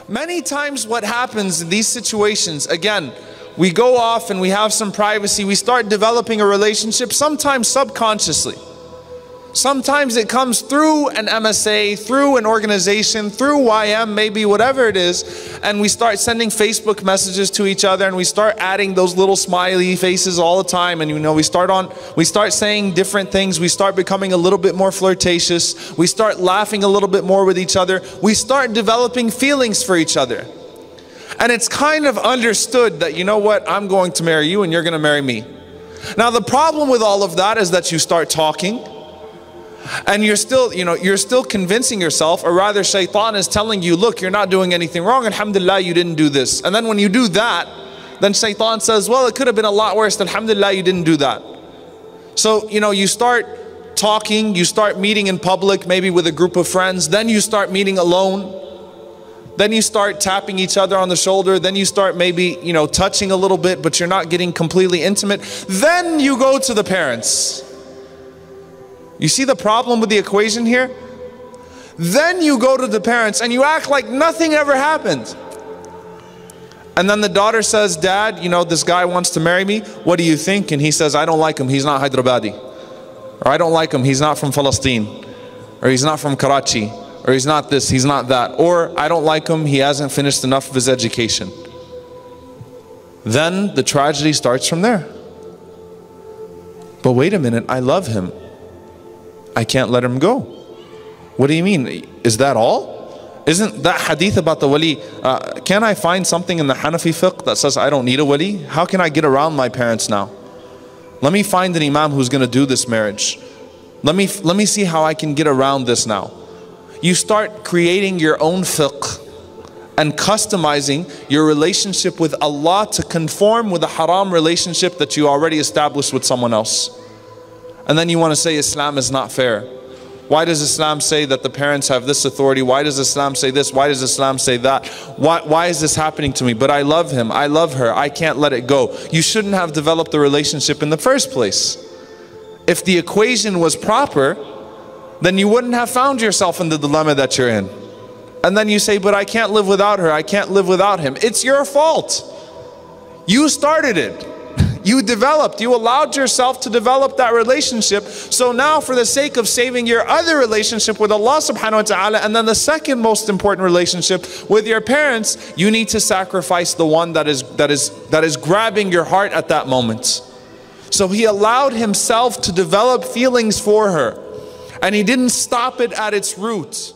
Many times what happens in these situations, again, we go off and we have some privacy, we start developing a relationship, sometimes subconsciously. Sometimes it comes through an MSA, through an organization, through YM, maybe whatever it is, and we start sending Facebook messages to each other, and we start adding those little smiley faces all the time, and we start saying different things, we start becoming a little bit more flirtatious, we start laughing a little bit more with each other, we start developing feelings for each other. And it's kind of understood that, you know what, I'm going to marry you and you're going to marry me. Now the problem with all of that is that you start talking, and you're still convincing yourself, or rather shaitan is telling you, look, you're not doing anything wrong, alhamdulillah you didn't do this. And then when you do that, then shaitan says, well, it could have been a lot worse, alhamdulillah you didn't do that. So you start talking, you start meeting in public, maybe with a group of friends, then you start meeting alone, then you start tapping each other on the shoulder, then you start maybe touching a little bit, but you're not getting completely intimate. Then you go to the parents. You see the problem with the equation here? Then you go to the parents and you act like nothing ever happened. And then the daughter says, Dad, this guy wants to marry me. What do you think? And he says, I don't like him, he's not Hyderabadi. Or I don't like him, he's not from Palestine. Or he's not from Karachi. Or he's not this, he's not that. Or I don't like him, he hasn't finished enough of his education. Then the tragedy starts from there. But wait a minute, I love him. I can't let him go. What do you mean? Is that all? Isn't that hadith about the wali? Can I find something in the Hanafi fiqh that says I don't need a wali? How can I get around my parents now? Let me find an imam who's going to do this marriage. Let me see how I can get around this now. You start creating your own fiqh and customizing your relationship with Allah to conform with a haram relationship that you already established with someone else. And then you want to say Islam is not fair. Why does Islam say that the parents have this authority? Why does Islam say this? Why does Islam say that? Why is this happening to me? But I love him, I love her, I can't let it go. You shouldn't have developed a relationship in the first place. If the equation was proper, then you wouldn't have found yourself in the dilemma that you're in. And then you say, but I can't live without her, I can't live without him. It's your fault. You started it. You developed, you allowed yourself to develop that relationship. So now for the sake of saving your other relationship with Allah subhanahu wa ta'ala, and then the second most important relationship with your parents, you need to sacrifice the one that is grabbing your heart at that moment. So he allowed himself to develop feelings for her, and he didn't stop it at its root.